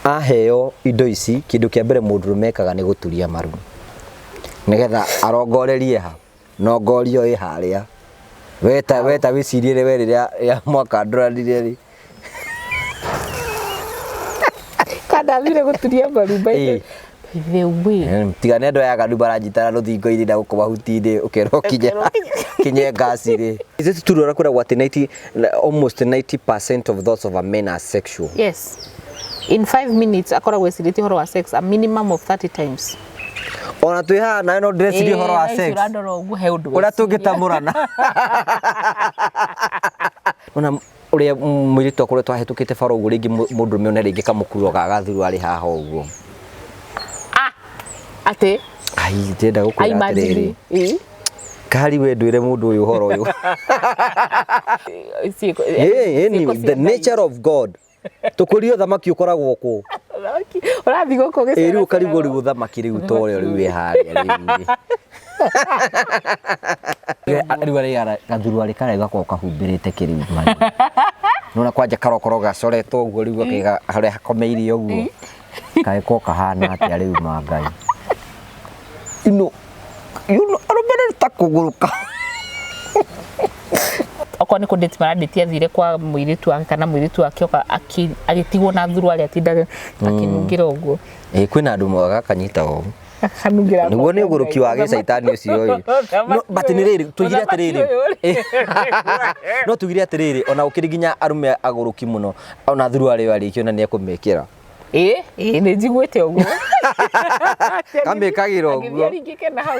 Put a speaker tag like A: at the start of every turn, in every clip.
A: aheo indo ici kindu kia mbere mundurumwe ekaga ni guturia maru nigetha arongorerie ha nongorio iharia weta wicirie we riria ya mwaka ndoranirie ri
B: kada vile guturia maru bae
A: tiga nendo ya gandu barajitara ruthingo iri na gukoma hutinde ukero kinye gasi ri is it true rakura what 90 almost 90% of those of a men are sexual?
B: Yes, in 5 minutes akora gweciriti horo wa sex a minimum of 30 times.
A: Ona tuiha na no dress ri horo wa sex ura tungitamurana ona uria mwiritu akore twahetukite faro ugu ringi mundurume one ringi kamukuro gagathuru ari haha uguo
B: ate
A: ai ndenda gukwira atiriri kari we ndwire mundu uyu horo uyu the nature of God tukurio thamaki ukoragwo ku
B: urathi goko gicera
A: riu karigwo riu thamaki riu tore riu we haria riu ari gathuru ari kare gakwa kahumbirite kiriu mari nona kwanja karokoro gacoretwo uguo riu akiga haria hakomeirie uguo kae ko kahana atia riu mangai ino arobere takuguruka
B: akwa ni kudate maradate athire kwa mwiritu wake kana mwiritu wake oka agitigwo na thuru ari atindaga akinungira uguo
A: kwina andu mwaga kanyita o
B: akanungira
A: niguo ni uguruki wa gicaitani ucio uyu but ni riri tugire atiriri no tugire atiriri ona ukiri ginya arume aguruki muno ona thuru ari arikio na ni akumekira
B: ni njiguite uguo
A: kamekagira uguo
B: ngike na hau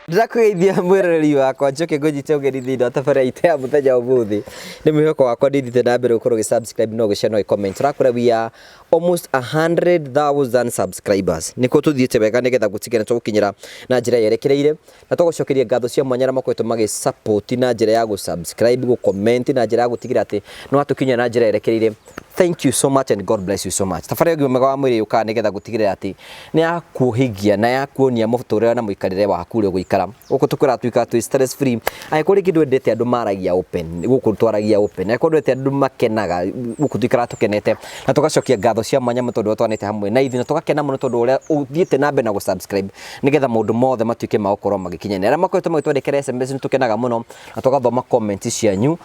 A: Ndirakugeithia mwiroreri wakwa njoke ngujite ugeni thiini tabara itea muthenya umuthi ni mwihoko wakwa ndithite na mbere ukorwo subscribe no giceno i comment rakura we are almost 100,000 subscribers niko tuthiite wega nigetha gutigena tugukinyira na njira yerekereire na tugucokeria ngatho cia mwanya na makoeto magi support na njira ya gu subscribe gu comment na njira ya gutigira ati no atukinya na njira yerekereire. Thank you so much and God bless you so much. Tafadhali gimega wa mwiri uka nigetha gutigirira ati ni akuhigia na ya kuonia muturire na muikarire wa hakuri guikara guku tukura tuika tu stress free ai kindu ndete andu maragia open guku twaragia open ai ndete andu makenaga guku tuikara tukenete na tugacokia ngatho cia mwanya mutondu twanete hamwe na ithi na tugakena muno tondu uria uthiite na mbere na gu subscribe nigetha maundu mothe matuike ma gukorwo magikinyana ara makoeto magitwandikira SMS ni tukenaga muno na tugathoma comment cianyu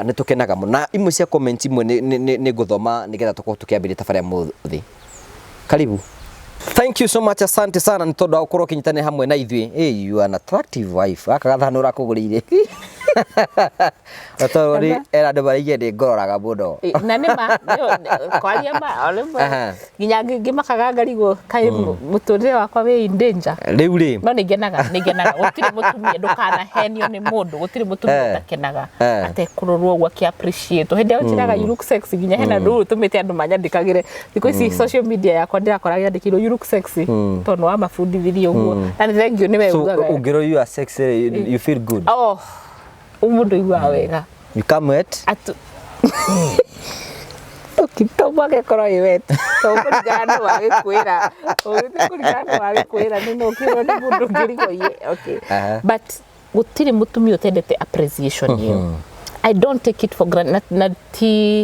A: ni tukenaga muno na imwe cia comment imwe ni guthoma nigetha tukorwo tukiambiria tafari muthi karibu. Thank you so much, asante sana nitondo akorwo kinyitane hamwe na ithwi. Hey, you are an attractive wife. Aka gathanura kugurire. Otorori era de barige de gororaga muno.
B: Na nima kwaria ma olemba. Ginya ngimakaga ngarigo kai muturire wakwa we in danger.
A: Riu ri.
B: No nigenaga gutire mutumia ndukana henio ni mundu gutire mutumia utakenaga ate kurorwo gwa ki appreciate. Hende utiraga you look sexy ginya hena ndu tumite andu manyandikagire. Thiko ici social media yakwa ndirakora yandikirwo you look sexy. Tono wa mafundithirie uguo. Na ni thank you ni we ugaga.
A: So ungiro you are sexy, you feel good.
B: Oh. Umundu igwa wega.
A: You come wet?
B: Ukitoba ke koro iwet. To kurigana wage kwira. Kurigana wage kwira ni no kiro ni mundu ngirigo ye. Okay. But gutiri mutumia utendete appreciation hiyo. I don't take it for granted. Not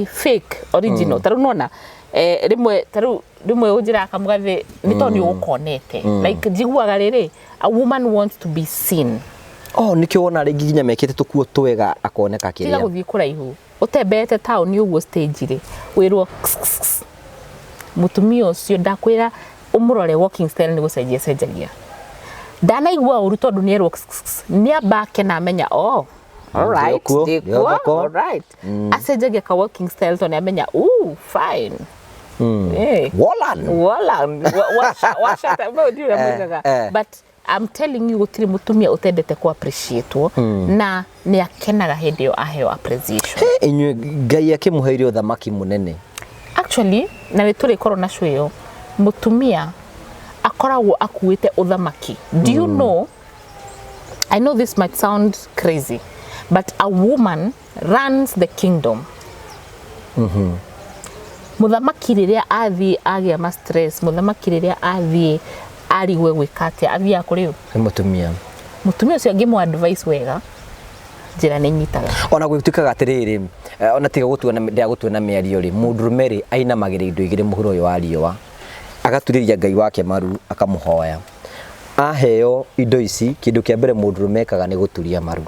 B: fake original. Taru nona rimwe ujira akamugathe ni toni ukonete. Like jiguaga riri a woman wants to be seen.
A: Oh nikio wona ringi ginya mekete tukuo twega akoneka kiria.
B: Tiga guthii kuraihu. Utembete town uguo stage ri. Wirwo mutumia ucio ndakwira umurore walking style ni gucenjia cenjagia. Ndanaigua uru tondu ni erwo ni abake na amenya oh all right all right. Acenjagia ka walking style tondu amenya ooh fine. Hey. Wallan. Washa tabao ndio amenya. But I'm telling you gutiri mutumia utendete ku appreciate na ni akenaga hindi yo aheo appreciation.
A: Inywe ngai akimuheire uthamaki munene.
B: Actually na nituri corona show yo mutumia akoragwo akuite uthamaki. Do you know, I know this might sound crazy, but a woman runs the kingdom. Muthamaki riria athii agia ma stress, muthamaki riria athii ari we gwikate athia kuri
A: mutumia
B: ucio ngimu advice wega njira ni nyitaga
A: ona gwitukaga atiriri ona tiga gutuana ndia gutuana miario ri mundurumwe ri aina magire indo igire muhuro uyu wa riwa agaturiria Ngai wake maru akamuhoya aheo indo ici kindu kia mbere mundurumwe ekaga ni guturia maru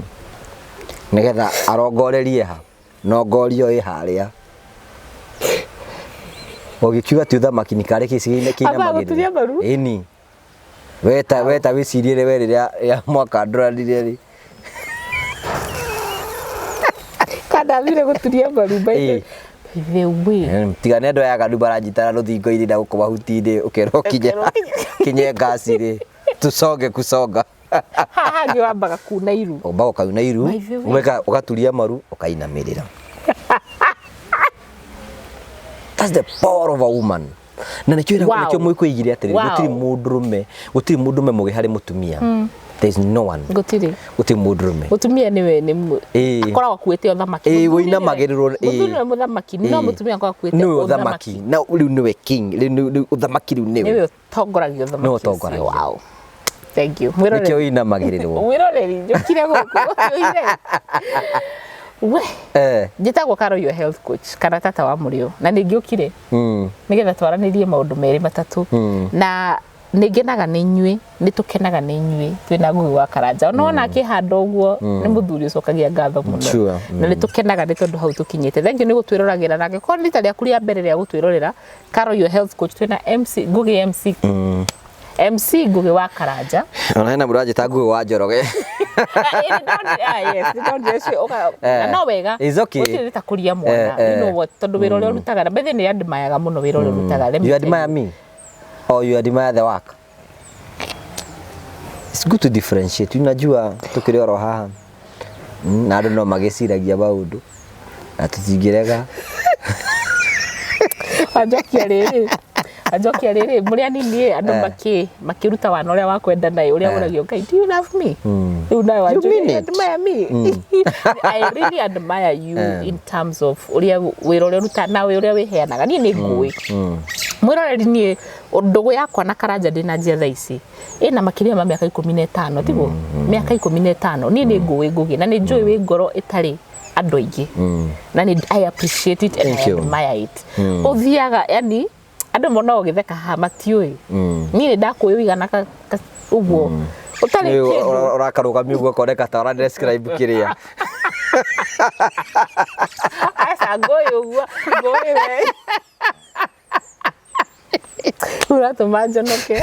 A: nigetha arongorerie ha nongorio i haria ogikiuga ti uthamaki ni kare kiciine kina magire ini weta wiciriire we riria ya mwaka ndorarire ri
B: kada vile guturia maru baite
A: tiga nendo ya gadu barajitara ruthingo iri na gukoma hutinde ukero kinye gasi ri tusoge kusonga
B: haha ngi wambaga kuna iru
A: ombaga kauna iru umeka ugaturia maru ukainamirira that's the power of a woman na nikyo mwikuigire atiri gutiri mundurume mugi hari mutumia there is no one
B: gutiri
A: mundurume
B: mutumia niwe ni akora kuete othamaki
A: wina magirirwo
B: mutumia muthamaki no mutumia akora kuete
A: othamaki na uri niwe king uthamaki ri niwe
B: tongoragia othamaki wow thank you
A: mwirore nikyo wina magirirwo
B: mwirore njukire guku we njitagwo Karo your health coach kana tata wa murio na ningiukire nigetha twaranirie maundu meri matatu na ningenaga ni nyui nitukenaga ni nyui twina ngugi wa Karanja ona akihanda uguo ni muthuri ucokagia ngatho muno na nitukenaga ni tondu hau tukinyite thank you ni gutwirораgira na ngiko rita ria kuria mbere ria gutwirorera Karo your health coach twina ngugi MC ngugi wa Karanja
A: ona hena murajita ngugi wa Njoroge
B: yes don't just no wega utirita kuria mwana you know what tondu wira uria rutaga na bethe ni admayaga muno wira uria rutaga
A: you admire me or you admire the work it's good to differentiate unajua tukiri oro haha na andu no magiciragia maundu na tutingirega ajokia riri muria nini andu makiruta wana uria wakwenda nayo uria uragio Ngai do you love me you know I admire me I really admire you in terms of uria wira uria ruta nawe uria wiheanaga ni ngui mwiroreri ni ndugu yakwa na Karanja ndina njia thaa ici ina makiria ma miaka 15 tigo miaka 15 ni ngui ngugi na ni njui wi ngoro itari andu aingi na ni I appreciate it and I admire it uthiaga yani andu mona ogitheka ha matiui ni ndakwigana uguo utari urakaruga uguo koneka ta ora describe kiria
B: asa goyo uguo we uratuma njonoke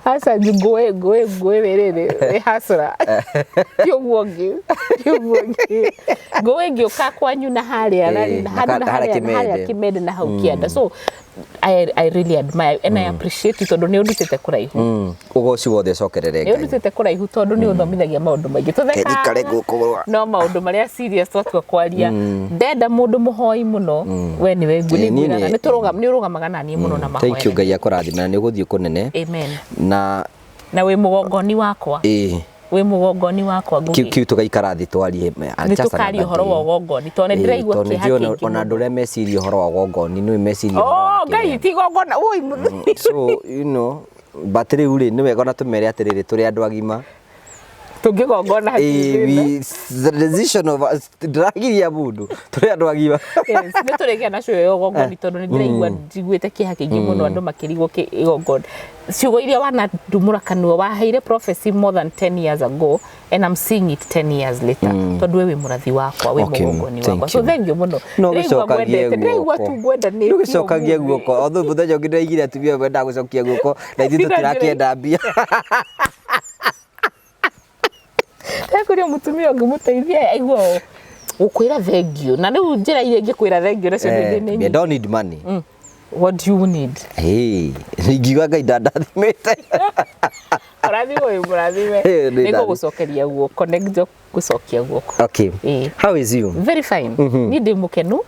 B: asa goe werere hasura tio guogi goe gioka kwanyu na haria na haria kimede na hau kianda so I really admire and I appreciate it tondu ni udutete kuraihu
A: ugoci wothe cokerere
B: Ngai udutete kuraihu tondu ni uthomithagia maundu maingi tutheka no maundu maria serious twatua kwaria ndenda mundu muhoi muno we ni we nguni ngwiraga ni urugamaga na nie muno na mahoya
A: thank you Ngai akurathima ni guthii kunene
B: amen
A: na
B: we mugongoni wakwa we mugongoni wakwa ngugi
A: kiu tugaikara thi twarie
B: ni tukari uhoro wa gongoni tone ndiraigua kiha
A: ona ndure meciria uhoro wa gongoni ni meciria
B: Ngai ti gongona oi
A: so you know battery uri ni wega na tumere atiriri turi andu agima
B: tungigongona
A: the decision of dragiria mundu turi andu agima
B: yes ni turigia na cio yo gongoni tondu ni ndiraigua njiguite kiha kingi muno andu makirigwo gongoni ciugo iria wana ndumura kanua waheire prophecy more than 10 years ago and I'm seeing it 10 years later tondu we murathi wakwa we mugongoni wakwa so thank you muno
A: no gicokagie
B: ndiraigua tu gwenda ni
A: gicokagie guoko although muthenya ungi ndaigire atumia wenda gucokia guoko na ithu tutirakienda mbia
B: Kuria mutumia ngumuteithia aigua ukwira thengio na riu njira ile ngikwira thengio na cio
A: I don't need money
B: what do you need
A: ngiuga Ngai ndandathimite
B: murathime niko gucokeria guoko nengjo gucokia guoko
A: okay how is you
B: very fine ni ndi mukenu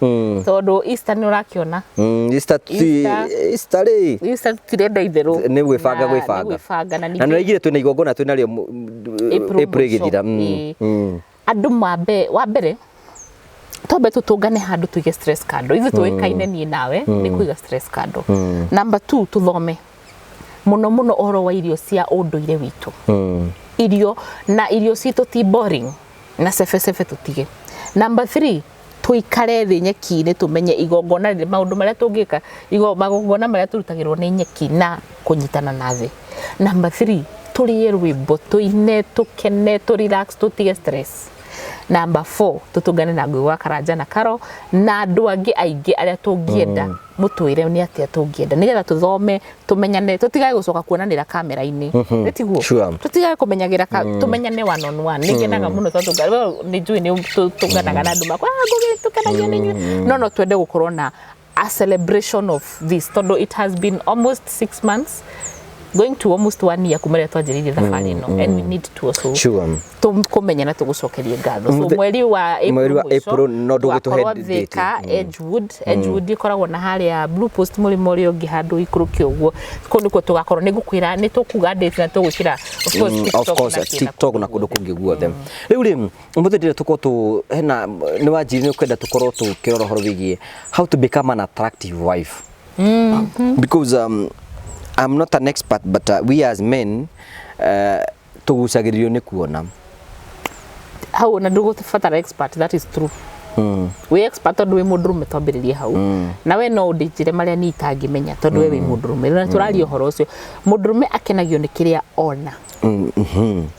B: tondu Easter ni urakiona
A: Easter
B: tirenda itheru
A: ni gwibanga na niraigire twina igongona twina rio April githira
B: andu wa mbere Tobe tutungane handu tuige stress kando. Ithu tuikaine ni nawe ni kuiga stress kando. Number 2 tuthome. Muno oro wa irio cia unduire witu. Irio citu ti boring na sefe tutige. Number 3 tuikare thi nyeki ni tumenye igongona ri maundu maria tungika magongona maria turutagirwo ni nyeki na kunyitana na thi. Number 3 turie rwimbo tuine tukene tu relax tutige stress. Number 4 tutungane na ngui wa Karanja na Karo na andu angi aingi aria tungienda mutuire ni atia tungienda nigetha tuthome tumenyane tutigae gucoka kuonanira kamera-ini etiguo tutigae kumenyagira tumenyane one on one nigenaga muno tutungana ni njui ni tunganaga na andu makwa ngugi tukanagia ni no twende gukorwo na a celebration of this tondu it has been almost 6 months going to almost 1 year kumere twanjiririe thabari no and we need to also kumenya na tugucokerie ngatho so mweri wa April no ndugutuhe Edgewood ikoragwo na haria Blue Post murimo uri ungi handu ikuruki uguo kuniko tugakorwo ni gukwira ni tukuga date na tugukira of course TikTok na kundu kungi guothe riu ri umuthi ndire tuko tu hena ni wanjiri ni kwenda tukorwo tukirora horo wigie how to become an attractive wife because I'm not an expert, but we as men, tugucagiririo ni kuona. How na ndugu tufatara expert, that is true. We expert tondu we mundurumwe twambiririe hau. Na we no ndinjire maria ni itangimenya tondu we mundurumwe. Na turario horo ucio. Mundurumwe akenagio ni kiria ona.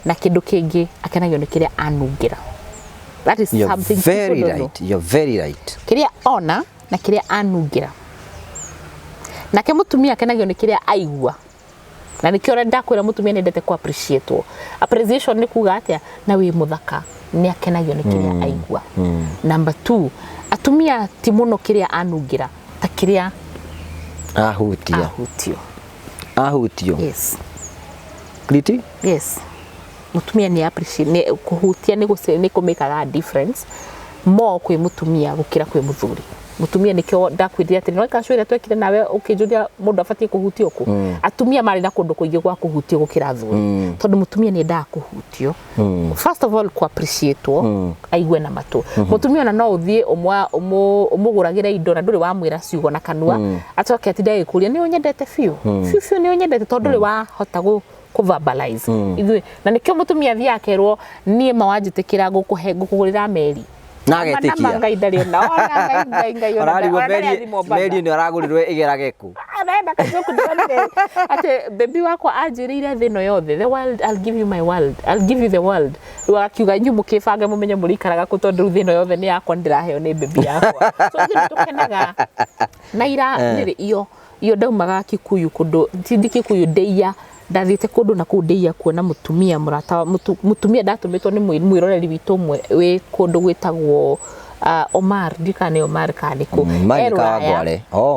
B: Na kindu kingi akenagio ni kiria anungira. That is something very right. You're very right. Kiria ona na kiria anungira. Nake mutumia akenagio ni kiria aigua na nikio renda kwira mutumia nendete ku appreciate appreciation ni kuga atia na wi muthaka ni akenagio ni kiria aigua. Number 2 atumia ti muno kiria anungira ta kiria ahutio yes kriti yes mutumia ni appreciate ni kuhutia ni kumekaga difference more kwi mutumia gukira kwi muthuri. Mutumia nikio ndakwithia ati no kashwira twekire nawe ukijuria mundu afatie kuhutio ku atumia mari na kundu kuingi gwa kuhutio gukira thuri tondu mutumia ni nda kuhutio first of all ku appreciate aigwe na matu mutumia na no uthie umuguragira indo na nduri wa mwira ciugo na kanua atoke ati ndai kuria ni unyendete fiu ni unyendete tondu ri wa hota ku verbalize ithui na nikio mutumia thia akerwo nie mawanjitikira gukugurira meri nagetikia ngaidari na ona ngai ona meri ni aragurirwe igerage ku arenda kajoku ndone ate baby wako ajirire thino yothe the world I'll give you my world I'll give you the world wakiuga nyumu kibanga mumenye murikaraga ku tondu thino yothe ni yakwa ndiraheo ni baby yakwa so tukenaga na ira niri iyo ndaumaga Kikuyu kundu tindi Kikuyu ndeia ndathite kundu na kundeia kuona mutumia murata mutumia ndatumitwo ni mwiroreri witu mwe wi kundu gwitagwo Omar dikane Omar kaniko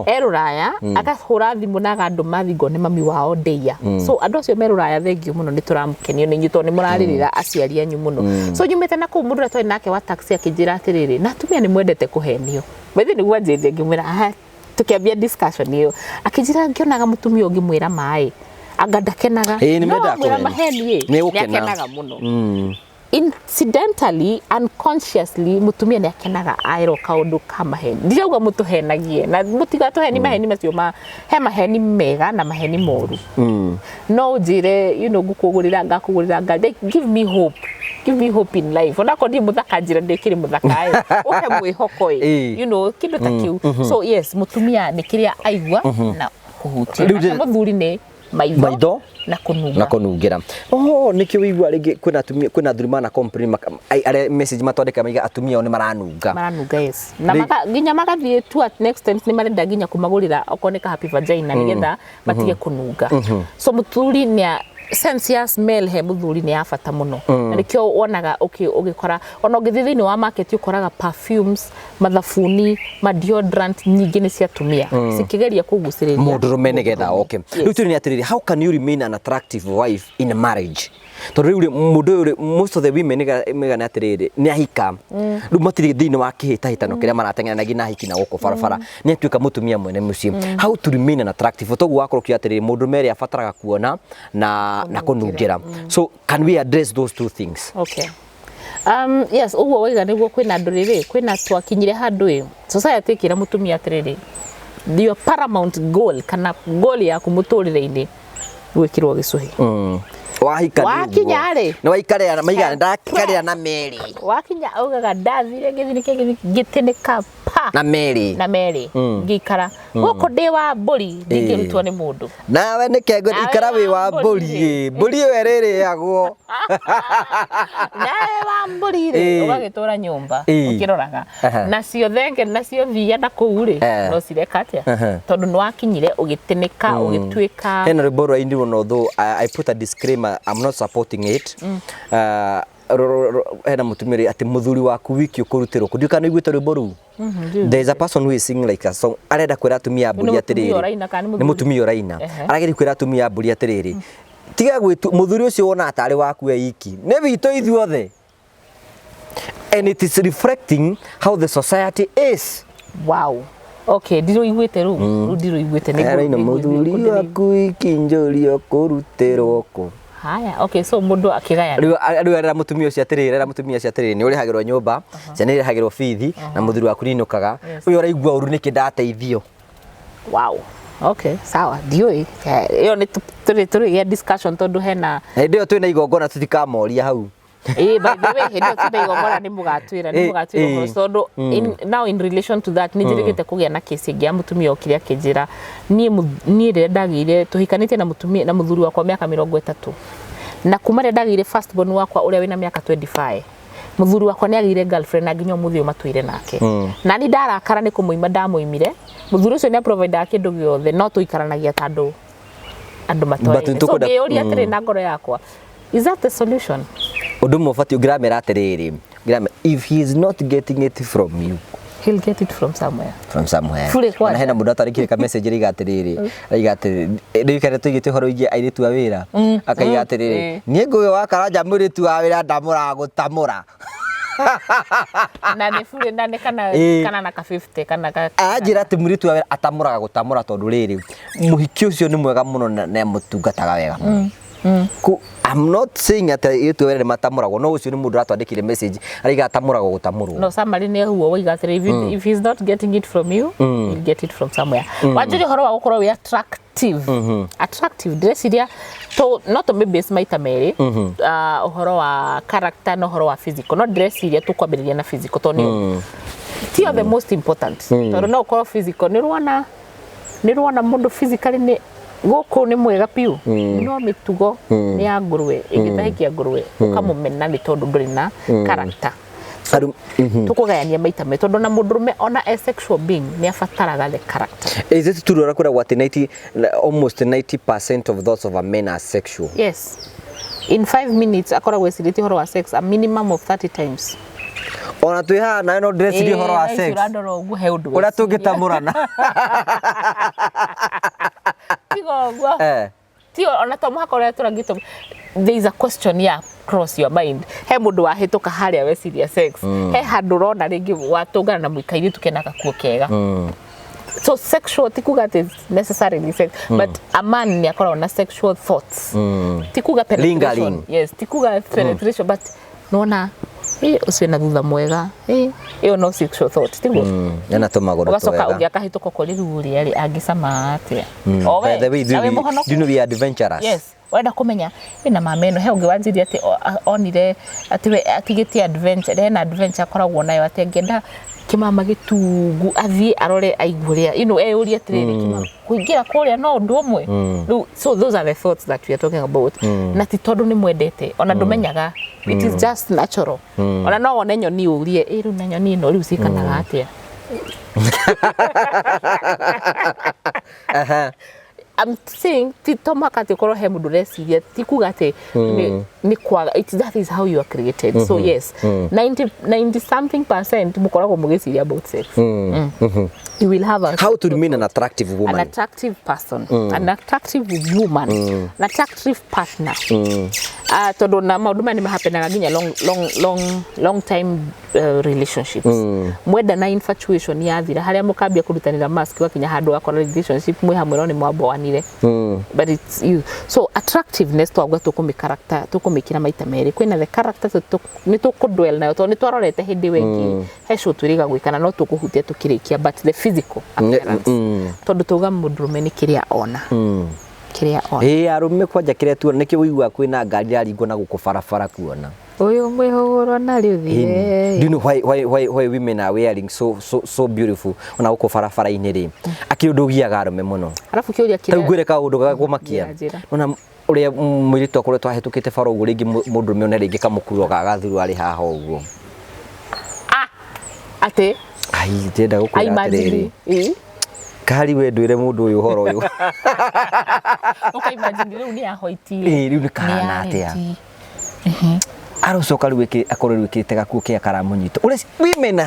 B: Eruraya akahura thimu na gandu mathingo ni mami wao ndeia so andu acio meruraya thengio muno ni turamukenio ni nyito ni muraririra aciari anyu muno so nyumite na ku mundu twari nake wa taxi akijira atiriri na atumia ni mwendete kuhenio bethi ni gwanjende ngimwira tukiambia discussion iyo akijira ngionaga mutumia ungi mwira mai agadakenaga no maheni ni akenaga muno incidentally unconsciously mutumia ni akenaga airo kaundu kama heni ndirauga mutuhenagie na mutigatuheni maheni macio he maheni mega na maheni moru no njire ngakugurira ngari give me hope in life ona ko ndi muthaka njira ndikiri muthaka uhe mwihoko kindu ta kiu so yes mutumia ni kiria aigua na kuhutia na muthuri ni maitho na kunungira nikio wigua ringi kwina athuri mana complain are message matondeka maiga atumia ni maranunga yes na nginya magathie tu at next time ni marenda nginya kumagurira okoneka happy vagina nigetha matige kununga so muthuri ni sense ya smell he muthuri ni afata muno na nikio wonaga ugikora ona ngithithini wa market ukoraga perfumes mathafuni deodorant nyingi ni cia tumia sikigeria kuguciriria mundurume nigetha riu tuni atiriri how can you remain an attractive wife in a marriage to riu mundu most of the women megana atiriri ni ahika riu matiri thini wa kihitahitano kiria marateng'enanagia na hiki na guko barabara ni atuika mutumia mwene mucie how to remain an attractive togu wakorokio atiriri mundurume ri afataraga kuona na kunungira so can we address those two things Yes, uguo waiga niguo kwina nduriri kwina twakinyire handu society kira mutumia atiriri your paramount goal kana goal ya kumuturire-ini gwikirwo gicuhi wakinya ri
A: ni waikare na maigana ndakare na meri
B: wakinya ugaga ndathire githini gitinika pa
A: na meri
B: ngikara guko ndi wa mburi ndingirutwo ni mundu
A: nawe ni kego ikara wi wa mburi weririagwo
B: nawe wa mburi ri ugagitura nyumba ukiroraga nacio thenge nacio thia na kuu ri no cirekatia tondu ni wakinyire ugitinika ugitwika
A: hena riboro indi no though I put a disclaimer I'm not supporting it hena mutumiri ati muthuri waku wiki ukurutirwo kudika no igwita riboro there is a person who is singing like a song arenda kwira atumia amburi atiriri ni mutumia uraina arageri kwira atumia amburi atiriri tiga gwitu muthuri ucio wona atari waku iki ne wito ithuothe and it is reflecting how the society is.
B: Wow. Okay, ndiro igwete ru ndiro igwete
A: ni muthuri waku iki njorio kurutirwo ko
B: haya. Okay, so mundu akigaya
A: riu ara mutumia ucio atiriri ni urihagirwo nyumba ciana irihagirwo fithi na muthuri waku ninukaga uyu uraigua uru niki ndateithio.
B: Wow. Okay, sawa ndioi iyo ni turi ya discussion tondu hena
A: ndio twina igongona tutikamoria hau
B: by the way ndio tuna igongona ni mugatwira tondu now in relation to that nijirigite kugia na kesi ya mutumia okiria kinjira ni ndagire tuhikanite na mutumia na muthuri wakwa miaka 30 na kuma ndagire first born wakwa uria wina miaka 25 muthuri wakwa ni agire girlfriend na nginyo muthio matwire nake na ni ndarakara ni kumuima ndamuimire muthuri ucio ni provider kindu giothe no tuikaranagia tandu andu matwire so ngiuria atiri na ngoro yakwa is that the solution
A: undu mufati grammar atiriri grammar if he is not getting it from you
B: he'll get it from somewhere
A: na hena mundu atarikire ka message riga atiriri rikare tuigite horo igi airitu a wira akaiga atiriri nie nguyo wakaranja muritu wa wira ndamura gutamura
B: na ni fure ndane kana na ka 50 kana ka
A: ajira ati muritu wa wira atamuraga gutamura tondu riri muhiki ucio ni mwega muno na mutungataga wega I'm not saying that itu were matamurago no ucio ni mundu atwandikire message ariga atamurago gutamurwo
B: no somebody ne huo wiga if he's not getting it from you he'll get it from somewhere wajuri horo wa gukoro we attractive dressiria to not to maybe maita meri horo wa character no horo wa physical no dressiria tu kwambiriria na physical to ni tio the most important to no ko physical ni ruona mundu physically ni goko ni mwega piu no mitugo ni ya ngurwe igitahikia ngurwe ukamumena ni tondu nduri na character tukugayania maita me tondu na mundurumwe ona a sexual being ni afataraga the character.
A: Is it true that what almost 90% of those of a men are sexual?
B: Yes, in 5 minutes akora gweciriti horo wa sex a minimum of 30 times.
A: Ona tuiha na no dress ri horo wa sex ura tungitamurana
B: tigogwa tio ona to muhaka ura turangito there is a question cross your mind he mundu wahituka haria weciria sex he handu rona ringi watungana na muikairi tukena gakuo kega so sexual tikuga is necessarily sex but a man ni akora na sexual thoughts tikuga penetration yes tikuga penetration but nona ucio na thutha mwega iyo no sexual thought tigo
A: yana tomagoro
B: to wega ugacoka ugahituka kuri ruri ari angisama atia
A: by the way do you know we are adventurous
B: yes wenda kumenya ina mameno he ungiwanjiria ati onire ati atigiti adventure na adventure koragwo nayo ati ngenda kimama gitungu athie arore aiguria eyuria atiriri kimama kuingira kuria no ndu umwe so those are the thoughts that we are talking about na ti tondu ni mwendete ona ndumenyaga it is just natural ona no wone nyoni urie iru na nyoni no riu cikanaga atia I'm saying titomaka tikoro he mundu reciria tikuga ati ni kwaga that is how you are created so yes 90 something % mukoragwo mugiciria about sex you will have
A: how to remain an attractive woman,
B: an attractive person, an attractive woman, an attractive partner. tondu na maundu mani mahapenaga nginya long time relationships mwenda na infatuation yathira haria mukambia kurutanira mask wakinya handu akora relationship mwe hamwe no ni mwamboanire but it's you so attractiveness twagwa tukumikira maita meri kwina the character ni tukudwell nayo to ni twarorete hindi wengi he show twiriga gwikana no tukuhutia tukirikia but the physical appearance tondu tuga mundurumwe ni kiria ona arume kwanja kiria tu niki wigua kwina ngari yaringo na guku barabara kuona uyu mwihuguro na riu thie
A: do you know why women are wearing so beautiful ona guku barabara-ini ri akiundugiaga arume muno
B: arafu kiuria kiria
A: tagwire ka undu gakumakia ona uria mwiritu akore twahetukite bara ugu ringi mundurume ona ringi kamukuro gagathuru ari haha uguo
B: ate
A: ndenda gukwira atiriri kari we ndwire mundu uyu horo uyu
B: imagine riu ni ahoitie
A: riu ni kana atia arocoka riu akore riu kite gakuo kia karamunyito women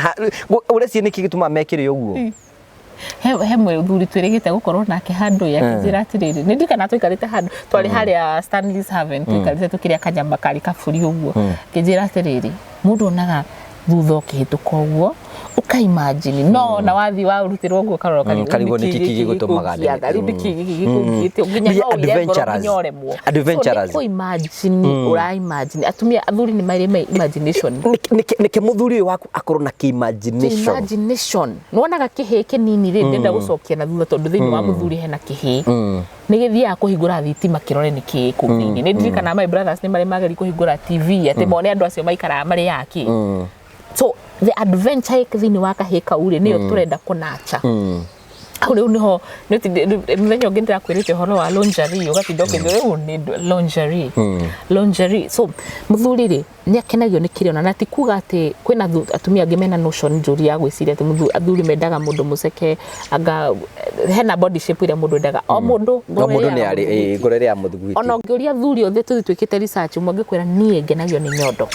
A: ureci niki gituma mekire uguo
B: he muthuri twirigite gukorwo nake handu ya kijira atiriri ni ndikana twikarite handu twari haria Stanley's Haven twikarite tukiria kanyamba kari kaburi uguo kijira atiriri mundu onaga thutha ukihituka uguo ukaimagine no na wathi wa urutirwo guo karoro
A: karigo ni kiki gutumaga
B: adventurous imagine imagine atumia athuri ni mari imagination
A: nike muthuri waku akorwo na imagination
B: nuonaga kihi kinini ri ndenda gucokia na thutha tondu thiini wa muthuri hena kihi ni githia kuhingura thitima kirore ni ki kuthini ni ndirikana my brothers ni mari magari kuhingura TV ati mone andu acio maikara mari yaki so the adventure thini waka heka uri niyo turenda kunacha au leo niho mwenye ngenda kwirite horo wa lingerie ugatindoke ndio ni lingerie so muthuri ni akenagio ni kiriona na ti kuga ati kwina atumia ngimena notion njuri ya gwiciria ati athuri mendaga mundu muceke aga hena body shape ira mundu ndaga o mundu
A: ni ari ngorere ya muthuguiti
B: ona ngiuria thuri othe twikite research mwange kwira nie ngenagio ni nyondo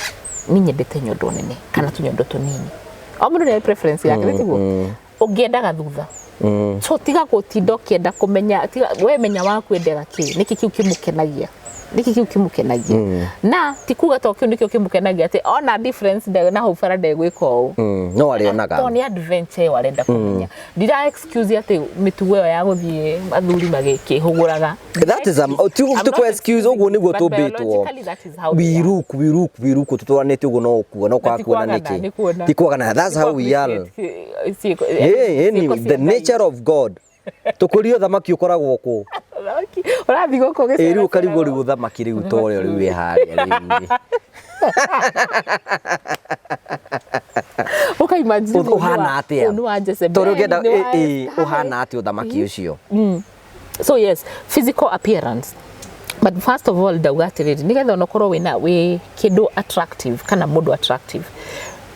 B: ni nyendete nyondo nene kana tunyondo tunini o mundu ni preference yake tiguo ungiendaga thutha so tiga gutinda ukienda kumenya tiga we menya wakwendera ki niki kiu kimukenagia na tikuga to kiu nikio kimukenagia ati ona difference na ho farade gwiko
A: no arionaga
B: to ni adventure warenda kumenya dira excuse ati mitugo ya guthie athuri magikihuguraga
A: that is to excuse ugu niguo tumbitwo biruku tutwanete ugu no kuona no kwakuona niki tikuga na that's how we are the nature of God tukurio thamaki ukoragwo ku
B: urathi goko gicera
A: riu karigo riu thamaki riu tore riu wi haria riu
B: imagine
A: uhana atia tore ugenda uhana atia thamaki ucio
B: so yes physical appearance but first of all daugatiriri nigetha onokorwo we kindu attractive kana mundu attractive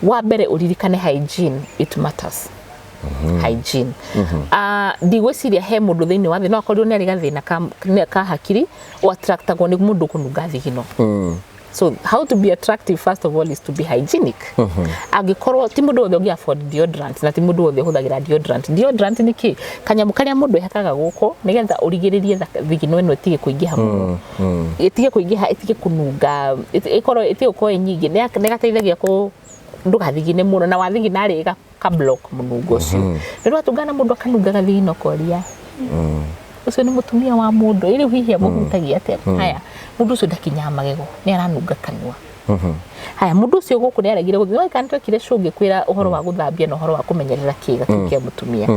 B: wa mbere uririkane hygiene it matters hygiene ndigwiciria he mundu thiini wa thi no akorirwo ni ari gathina ka hakiri o attractagwo ni mundu kununga thigino so how to be attractive first of all is to be hygienic agikorwo ti mundu othe afford deodorant na ti mundu othe huthagira deodorant ni ki kanyamu karia mundu ehakaga guko nigetha urigiririe thigino ino itige kuingiha muno itige kuingiha itige kununga itige ko nyingi ni gateithagia ku ndugathigine muno na wathigina ari ka block munungo ucio ndio atungana mundu akanunga gathigino koria ucio ni mutumia wa mundu iri hihi amutagia ate haya mundu ucio ndakinya magego ni aranunga kanua haya mundu ucio guku ni aragire guthio kanto kire shungi kwira uhoro wa guthambia na uhoro wa kumenyerera kiga kia mutumia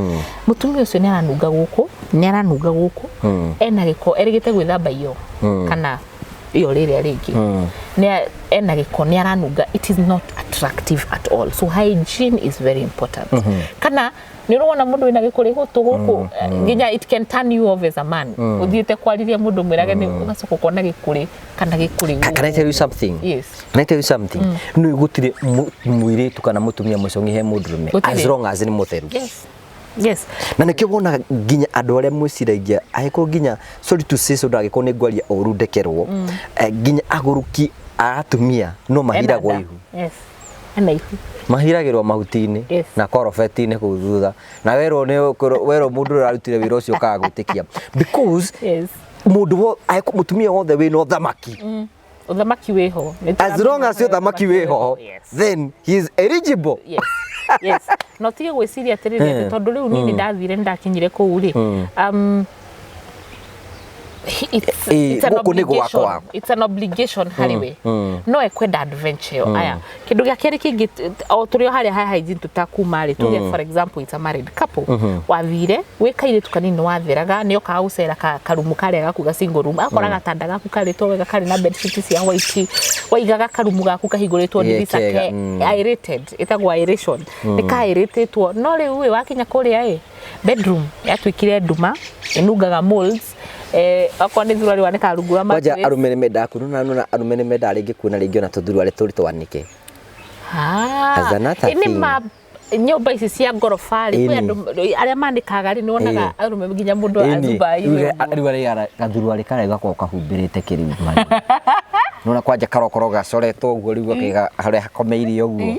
B: ucio ni aranunga guku ena giko erigite gwithamba iyo kana iyo riri ringi ni ena giko ni aranunga it is not attractive at all so hygiene is very important kana ni rona mundu ina gikuri gutu guku nginya it can turn you off as a man uthiite kwariria mundu mwirage ni ugacoka kona gikuri kana gikuri
A: can I tell you something
B: yes
A: can I tell you something no igutire mwiritu kana mutumia mucongi he mundurume as long as ni mutheru
B: yes
A: na nikio wona nginya andu aria mwiciragia ahiko nginya sorry to say so ndagiko ni ngwaria oru ndekerwo nginya aguruki atumia no mahiragwo ihu
B: yes ana ihu
A: mahiragirwo mahuti-ini na korobeti-ini kuu thutha na wero mundu ararutire wira ucio kaga gwitikia because mundu mutumia wothe wina thamaki
B: uthamaki weho.
A: As long as uthamaki weho, then he is eligible.
B: Yes. Yes. No tige gwiciria atiriri tondu riu nini ndathire ndakinyire kuu ri. It's an obligation hariwe. No ekwenda adventure yo. Aya. Kindu gya keri kingi o turio haria hygiene tutakuma ri tuge for example it's a married couple. Wathire wikaire tukanini watheraga ni oka ucera karumu kare gaku ga single room akora gatanda gaku kare to wega kare na bed sheet cia white waigaga karumu gaku kahigoretwo dirisa ke aerated etagwa aeration ni ka aeratetwo no riu we wakinya kuria bedroom yatwikire nduma enungaga molds akone thurari waneka rugura
A: maje arumene meda kununa arumene meda ringi kuna ringi na tuthurari turi twanike
B: ini nyumba ici cia ngorofari kwi andu aria mandikaga ri nionaga arume nginya mundu azubai
A: riu ari gathurari kare gakwa kahumbirite kiriu nona kwanja karokoro gacoretwo uguo riu akiga haria hakomeirie uguo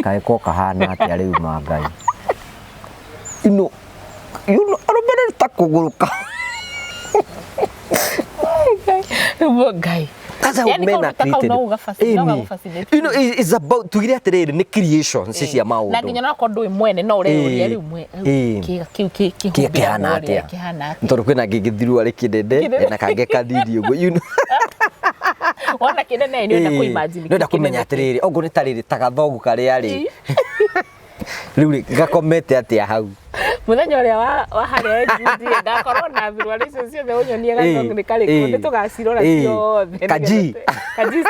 A: kae ko kahana atia riu mangai ino arumene takuguruka
B: guy.
A: That's how men are created. You know, it's about to get atiriri ni creation sisi ya maundu.
B: Na nginya nako ndui mwene no ureoria riu mwe.
A: Kihana atia. Ntoru kwina gigithiru ari kidede na kage kadiri ugo you know.
B: Ona kidene ni onda ku imagine.
A: Nda kumenya atiriri ogo ni tariri tagathogu kare ari. Riu gakomete atia hau.
B: Muthenya uria wa haria njudi ngakorwo na thurari icio ciothe unyonie gathogu ni kari kunde tugacirora ciothe kaji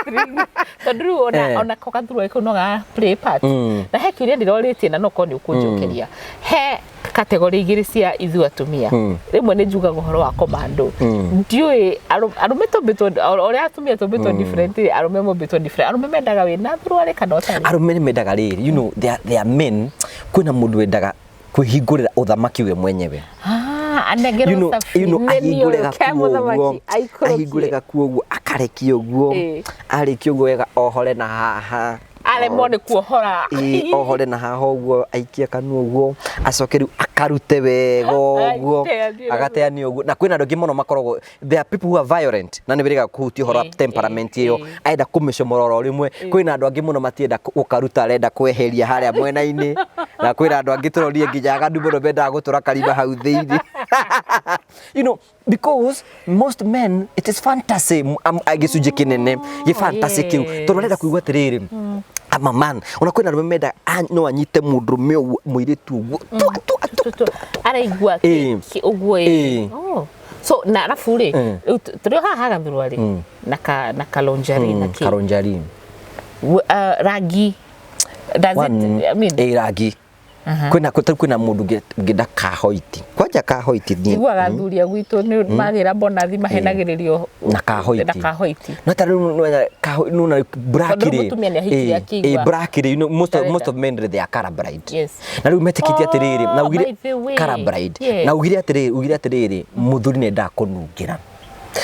B: string tondu ona ko gathurari ko no ga play part na he kiuria ndiroritie na no ko ni ukunjokeria he kategori igiri cia ithu atumia rimwe ni njuga guhoro wa commando ndiui arume to beto oria atumia to beto different arume mo beto different arume mendaga we na thurari kana otari
A: arume ni mendaga riri you know they are men kwina mundu wendaga kuhingurira uthamaki we mwenyewe
B: anegero
A: ahingurega kuoguo akarekia uguo arekia uguo wega ohore na haha
B: alemone kuohora
A: ohore na haha uguo aikia kanu uguo acoke akarute wega uguo agateania uguo na kwina andu ngi muno makoragwo there are people who are violent na nibiriga kuhutia hora temperament iyo aida kumisho mororo rimwe kwina andu ngi muno matienda ukaruta arenda kweheria haria mwena-ini na kwina andu ngi turorie nginya agandu muno benda gutura kariba hau thiini you know because most men it is fantasy agicunje kinene gi fantasy kiu turorenda kuigwa tiriri ama man unakwenda andu menda no anyite mundurumwe muiritu uguo
B: araigua uguo so na alafu ri turio haha gathurari na kalonjari na ki
A: kalonjari
B: rangi does it I mean
A: rangi kwina mundu ngida kahoiti kwanja kahoiti ni
B: igwa gathuria gwitu ni magira bonathi mahenagiririo
A: na kahoiti na taru no brakiri brakiri you know most of men they are carabride
B: yes
A: na riu metikiti atiriri na ugire carabride na ugire atiriri muthuri ne ndakunungira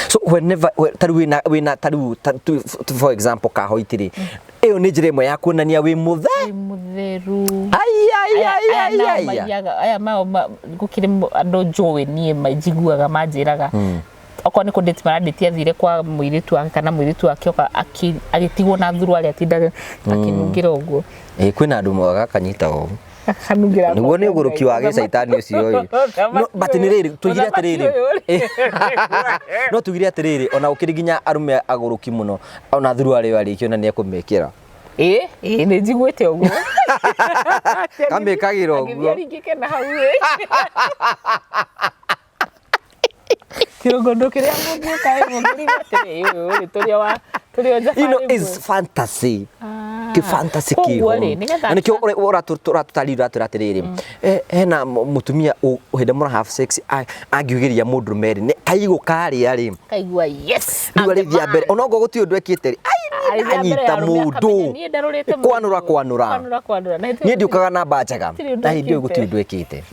A: so whenever taru wina taru for example kahoitiri eyo ni njira imwe ya kuonania wi mutheru
B: aya mao gukire andu njowe nie majiguaga manjiraga okwa ni kundeti marandeti athire kwa muiritu wake kana muiritu wake oka agitigwo na thuru ari atindaga akinungira uguo
A: kwina andu moga kanyita o
B: akanungira
A: niguo ni uguruki wa gicaitani ucio uyu no but ni riri tugire atiriri no tugire atiriri ona ukiri nginya arume aguruki muno ona thuru ari arikio na ni akumekira
B: ni njiguite uguo
A: kamekagira uguo
B: ngike na hau kirogondo kiria mundu kae mugiri gate uyu turio
A: you know is fantasy ki fantasy ki ani kyo ora tutarira turatiriri hena mutumia uhende mura have sex agiugiria mundu meri ne kaigo kari ari
B: kaigua yes
A: ari thia mbere onogo guti undu ekite anyita mundu kwanura ni ndiukaga na mbanjaga na hindi guti undu ekite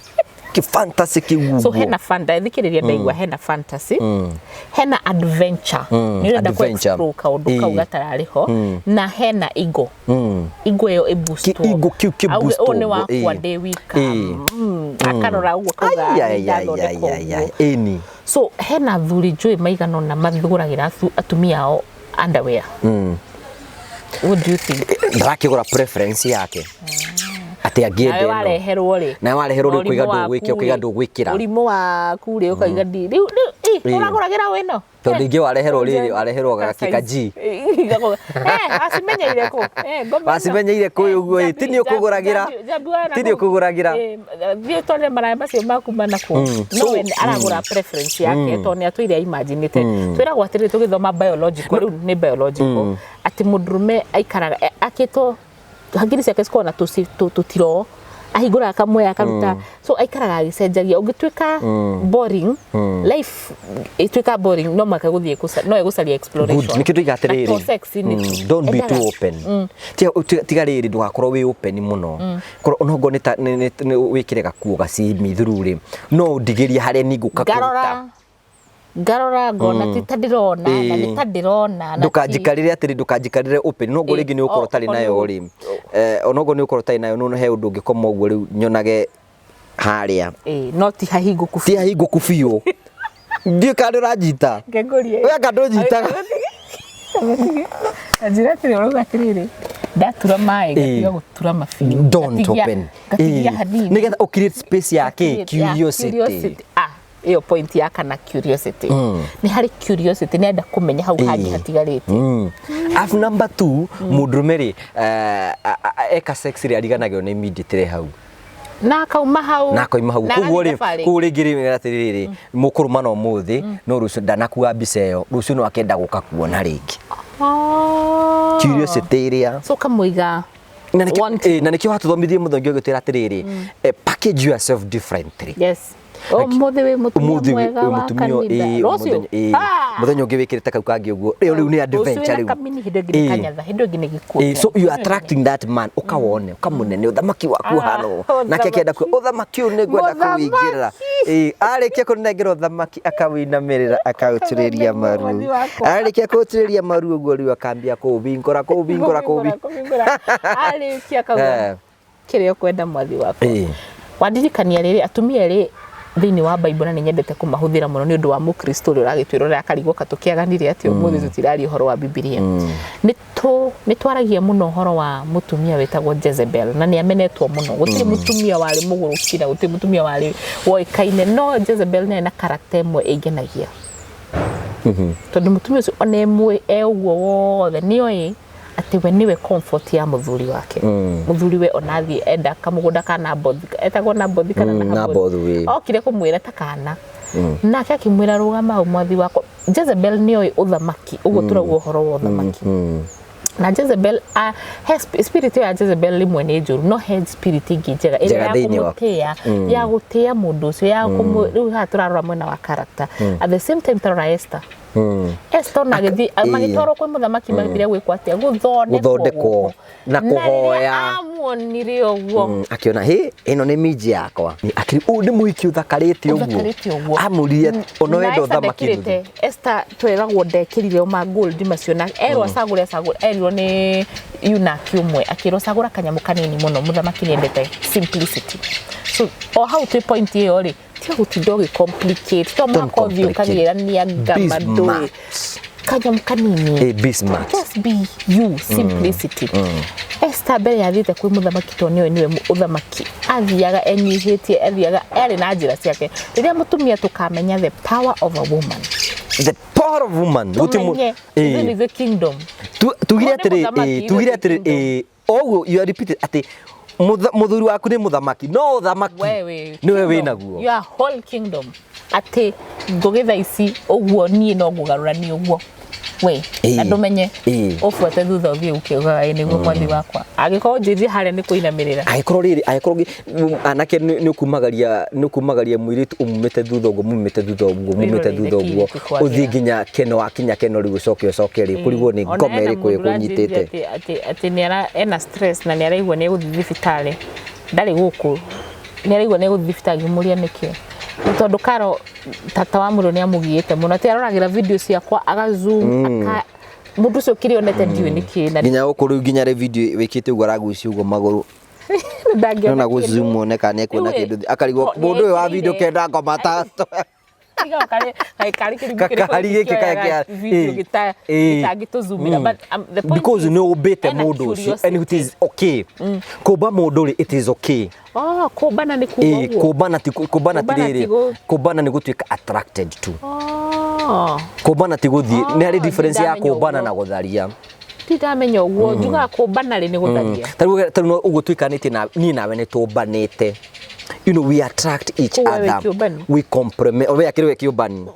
A: ki fantasy ki uguo
B: so hena fantasy thikiriria ndaigua hena fantasy hena adventure ni renda ku explore kaundu kau gatarariho na hena ego yo eboost
A: ego ki boost
B: one wa kwa de wika akarora uguo kauga
A: eni
B: So hena thuri njui maigano na mathuguragira atumia ao underwear. What do you think?
A: Ndakigura preference yake. Ati agiende no. Na wareherwo ri kuiga ndu gwike ukiga ndu gwikira. Urimu
B: waku ri ukaiga ndi. Riu uraguragira weno.
A: Tondu ingi wareherwo riri wareherwo gakika G.
B: Asimenyeire ku.
A: Asimenyeire ku uguo tini ukuguragira. Tini ukuguragira.
B: Thie tone maraya macio maku manako. No we aragura preference yake tone atwire imaginete. Twiragwo atiri tugithoma biological riu ni biological. Ati mundurumwe aikaraga akito hakiri ciake cikona tutiro ahingura kamwe akaruta so aikaraga agicenjagia ungituika boring life ituika boring no maka guthie no egucaria exploration
A: nikitu igatiriri don't be too open tiga riri ndugakorwo wi open muno onongo ni wikire gakuo gacimi thururi no ndigiria haria ninguka kuruta
B: garora ngona titandirona na nitandirona
A: ndukanjikarire atiri ndukanjikarire open no ngoringi ni ukoro tari nayo ri onogo ni ukoro tari nayo no he undu ngikoma uguo riu nyonage haria
B: no ti hahinguku
A: ti hahinguku biu ndio kando rajita
B: ngegorie
A: we kando jita
B: ajira tiri oroga tiriri ndatura mai gatiga gutura mafiu
A: don't open nigetha o create space yake curiosity
B: iyo point ya kana curiosity ni hari curiosity ni enda kumenya hau hangi hatigarite
A: af number 2 mundurumwe eka sex ri ariganagio ni immediately hau
B: na kauma hau
A: kuguo ri ngiri ngatiriri mukuruma no muthi no rucio ndanakuwa mbica iyo rucio no akenda guka kuona ringi curiosity iria
B: so kamuiga
A: na nikio hatuthomithie muthongi ugitira atiriri package yourself differently.
B: Yes. Umuthi we mutumia mwega wa kanitha rocio
A: muthenya ungi wikirite kau kangi uguo riu ni adventure riu
B: kamini hindo ngi kanyatha hindo ngi ngikuo
A: so you are attracting that man ukawone ukamunene uthamaki waku hano nake kenda ku uthamaki ni gwenda kuwingira arikia kunengera uthamaki akawinamirira akautiriria maru arikia kuutiriria maru uguo riu akambia kubingura arikia kaguo kirio kwenda mwathi waku wandirikania riri atumia ri thini wa Bible na nyendete kumahuthira muno ni undu wa mukristo uri uragitwirora akarigwo katukiaganire ati umuthi tutirari uhoro wa Biblia ni twaragia muno uhoro wa mutumia wetagwo Jezebel na ni amenetwo muno gutiri mutumia wari mugurukira gutiri mutumia wari woikaine no Jezebel ne na karakter mwe igenagia tondu mutumia ucio onemwe uguo wothe nioi ati we niwe comfort ya muthuri wake muthuri we onathi enda kamugunda kana bothi etagwo na bothi kana na bothi okire kumwira takana nake akimwira rugama mwathi wako Jezebel niyo uthamaki ugo turagwo uhoro wa uthamaki na Jezebel spirit ya Jezebel limwe ni njuru no head spirit ingi njega ira ya gutia mundu ucio ya riu haturarora mwena wa character at the same time tara Esther Esther na githi magitoro kwi muthamaki mabire gwikwa atia guthondekwo na kuhoya
B: amuonire uguo
A: akiona ino ni miji yakwa akiri ni muhiki uthakarite uguo amurie ono wendo uthamaki
B: Esther twiragwo ndekirire ma gold macio na erwa sagure erwo ni yunaki umwe akiro sagura kanyamu kanini muno muthamaki niendete simplicity so how to point hiyo ri tio gutindo complicate to mwako view kagira ni agamado kanyamu kanini
A: Bismarck
B: just be you simplicity Esther bere yathite kwi muthamaki to niwe uthamaki athiaga enyihitie athiaga eri na njira ciake riria mutumia tukamenya the power of a woman in the kingdom
A: tugire atiri oguo you repeat ati muthuri waku ni muthamaki no uthamaki niwe winaguo
B: your whole kingdom ati ngugitha ici uguo nie no ngugarura ni uguo we andumenye ofuate thutha uthie ukiugaga niguo mwathi wakwa agikorwo njiri haria ni kuinamirira
A: agikorwo anake ni kumagaria mwiritu umumete thutha uguo mumete thutha uguo uthie nginya keno akinya keno riu coke ri kurigwo ni ngome ri kunyitite
B: ati ni ena stress na ni araigwa ni guthi thibitari ndari guku ni araigwa ni guthi thibitari muria nikio tondu karo tata wa muro ni amugiite muno ati aroragira video ciakwa agazoom aka mundu cio kirionete ndiwe niki na
A: nginya ukuru nginya re video wikite ugo araguci ugo maguru ndangio na guzoom one kana kwona kindu akarigwo mundu wa video kenda ngoma tato
B: tiga kari gitagituzumira but the point
A: because no bete mundu and it is okay kuba mundu it is okay
B: kubana ni kugo
A: kubana ni gutuika attracted to kubana ti guthie ni hari difference ya kubana na gutharia
B: ndamenya uguo njuga kubana ri ni gutharia
A: taru no ugutuikanite na ni nawe ni tumbanite. You know, we attract each other. We complement. We akiri we kiubani.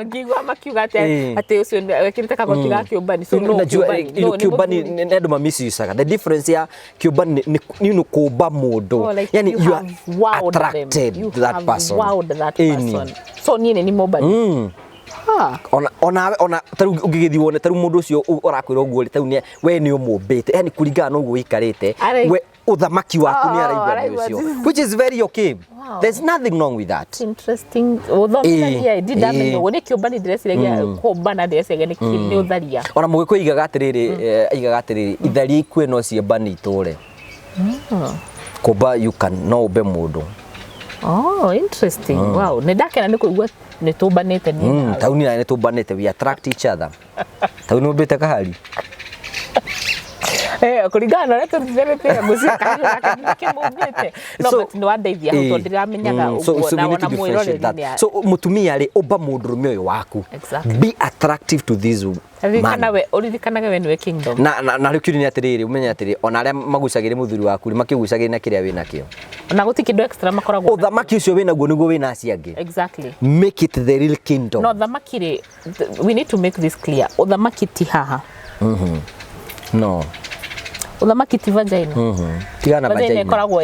B: Ngigwa makiuga ate ucio wekirite kama kiuga kiubani so no
A: kiubani nendo mamisiusaga. The difference ya kiubani ni kuba mundu. Yani you are attracted to that person.
B: So ni mobile.
A: Ona taru ugigithii wone taru mundu ucio urakwira uguo taru ni we ni umumbite yani kuringana no uguo ikarite we uthamaki waku ni araigwa ucio which is very okay. There's nothing wrong with that.
B: Interesting. Uthomithagia ndidamenya wone kiumbani ndĩreciria kumbana ndĩreciria ni utharia
A: ona mugiko igaga atiriri ithari ikwe no ciembani iture kumba you can no be mundu.
B: Interesting. Wow, ndakena ni kuigua ni tumbanite ni
A: tauni na ni tumbanite we attract each other tauni no beta kahali
B: kuringana na tuzelete muzika kimumbite no but no andeithia huto ndiramenyaga uguo na wana mwiroreri
A: so mutumia ri oba mundurumwe uyu waku be attractive to this man
B: we uririkanaga we ni kingdom
A: na rikiri ni atiriri umenya atiri ona aria magucagire muthuri waku makigucagire na kiria wina kio
B: ona guti kindo extra makoragwo
A: uthamaki ucio wina guo niguo wina aciangi
B: exactly
A: make it the real kingdom
B: no uthamaki ri we need to make this clear uthamaki ti haha
A: no
B: uthamaki ti vagina
A: tigana
B: vagina koragwo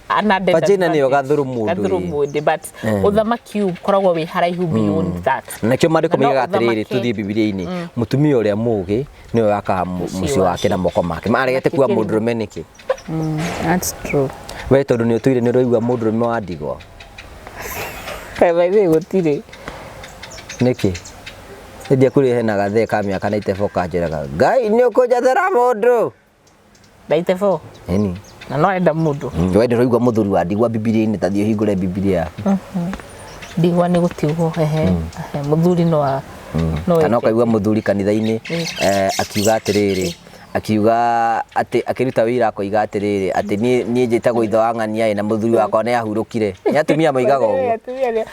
B: another
A: vagina ni gathuru mundu
B: but uthamaki koragwo we haraihu beyond that
A: nakio mariko miga atiriri tuthie bibilia-ini mutumia uria mugi niwe waka muci wake na moko make maregete kuwa mundurume niki
B: that's true
A: we tondu ni utuire ni roigwa mundurume wa ndigwa
B: kai gutire
A: niki ndia kuri hena gathe ka miaka na iteboka njiraga ngai ni ukujathera mundu
B: daitefo
A: eni
B: na no enda mundu
A: wende roigwa muthuri wa ndigwa bibilia-ini tathio hingure bibilia
B: ndigwa ni gutigwo muthuri no
A: kana kaigwa muthuri kanitha-ini akiuga atiriri akiuga ati akiruta wira akoiga atiriri ati nie njitagwo itho wa ng'ania na muthuri wakwa ni ahurukire ni atumia moigaga uguo
B: atumia no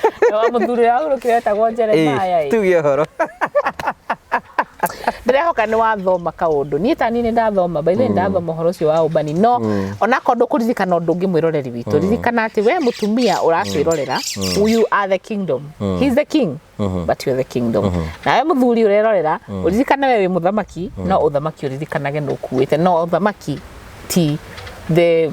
B: muthuri ahurukire etagwo Jeremiah
A: tuge horo
B: ndirehoka ni wathoma kaundu ni tani ni ndathoma by the ndathoma horo cio wa ubani no ona kondo kuririkana undu ungi mwiroreri witu ririkana ati we mutumia urakwirorera you are the kingdom he's the king but you are the kingdom na we muthuri urerorera uririkana we muthamaki no uthamaki uririkanage no kuite no uthamaki ti the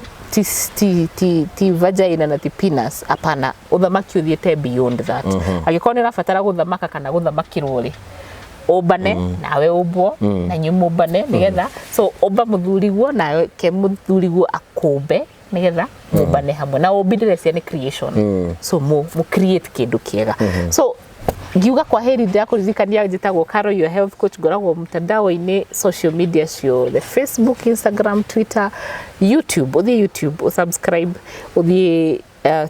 B: ti vagina na ti penis apana uthamaki uthiete beyond that agikorwo ni rafatara guthamaka kana guthamakirwo ri obane nawe obwo na nyumubane nigetha so oba muthuriguo nawe ke muthuriguo akombe nigetha mubane hamwe na obedience ni creation so mu create kindu kiega so ngiuga kwa heri ndakuririkania njitagwo Carol your health coach ngoragwo mtandao-ini social media cio the Facebook, Instagram, Twitter, YouTube uthie YouTube subscribe uthie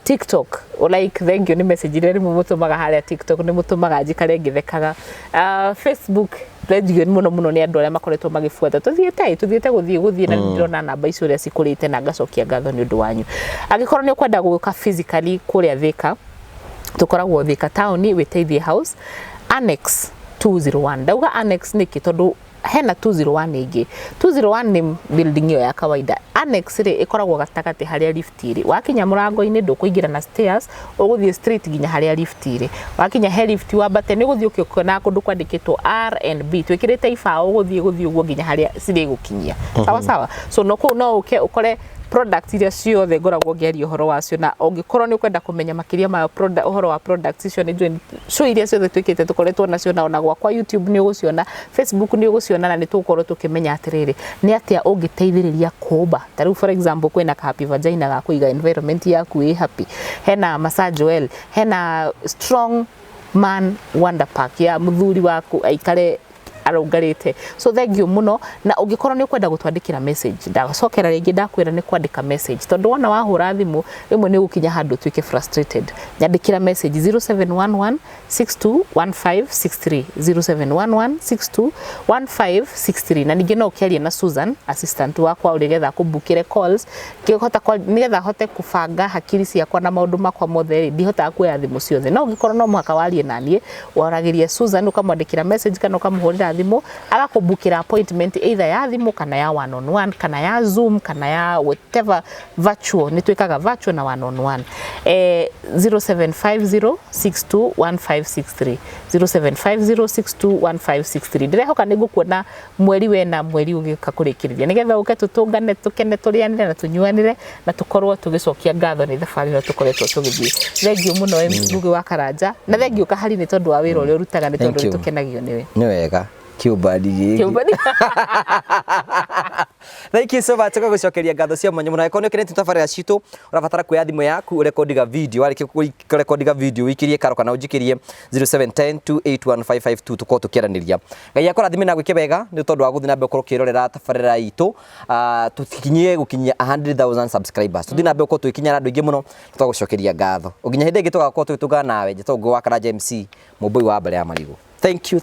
B: TikTok like thank you ni message ire mutumaga haria TikTok ni mutumaga njikare ngithekaga Facebook thank you muno ni andu aria makoretwo magifuata tuthiete guthie na ndirona namba icio ria cikurite na ngacokia ngatho ni undu wanyu agikorwo ni ukwenda guka physically kuria Thika tukoragwo Thika town witeithie house annex 201 ndauga annex niki tondu hena 201 ingi 201 ni building yo ya kawaida annex ri ikoragwo gatagati haria lift iri wakinya murango-ini ndukuingira na stairs uguthie straight nginya haria lift iri wakinya he lift wambate ni guthie ukiona kundu kwandikitwo R&B twikirite ibao guthie uguo nginya haria ciri gukinyia sawa so no ukore products iria ciothe ngoragwo ngiaria uhoro wacio na ungikorwo ni ukwenda kumenya makiria ma uhoro wa products icio ni join show iria ciothe twikite tukoretwo nacio na ona kwa YouTube ni uguciona Facebook ni uguciona na ni tukorwo tukimenya atiriri ni atia ungiteithiriria kumba tariu for example kwina happy vagina ga kuiga environment yaku i happy hena massage oil hena strong man wonder pack ya muthuri waku aikare araugarite. So thank you muno, na ungikorwo ni ukwenda gutwandikira message ndagocokera ringi ndakwira ni kwandika message tondu wona wahura thimu rimwe ni gukinya handu tuike frustrated. Nyandikira message 0711621563 0711621563 na ningi no ukiaria na Susan assistant wakwa urigetha kubukire calls ngihota nigetha hote kubanga hakiri ciakwa na maundu makwa mothe ndihota kuoya thimu ciothe. No ungikorwo no mwaka warie nanie waragirie Susan ukamwandikira message kana ukamuhurira thimu agakubukira appointment either ya thimu kana ya one on one kana ya Zoom kana ya whatever virtual ni twikaga virtual na one on one 0750621563 0750621563 ndirehoka nigukuona mweri wena mweri ugika kurikiriria nigetha uke tutungane tukene turianire na tunyuanire na tukorwo tugicokia ngatho ni thabari no tukoretwo tugithii. Thank you muno Ngugi wa Karanja na thank you Kahari ni tondu wa wira uria urutaga ni tondu tukenagio niwe. Ni
A: wega kiubadi giki. Thank you so much kwa gucokeria ngatho cia mwanya muno eko nekenete tabarira citu urabatara kuya thimu yaku urekordiga video arike kurekordiga video wikirie karo kana ujikirie 0710281552 tuko tukiraniria ngai akora thime na gwike bega ni tondu wa guthina mbeko kirorera tabarira itu tutikinyie gukinyia 100,000 subscribers tuthina mbeko tuikinya andu ingi muno twagucokeria ngatho uginya hindi ingi tugakorwo tugituga nawe njetongo wa Karanja MC mubui wa mbere ya marigu. Thank you.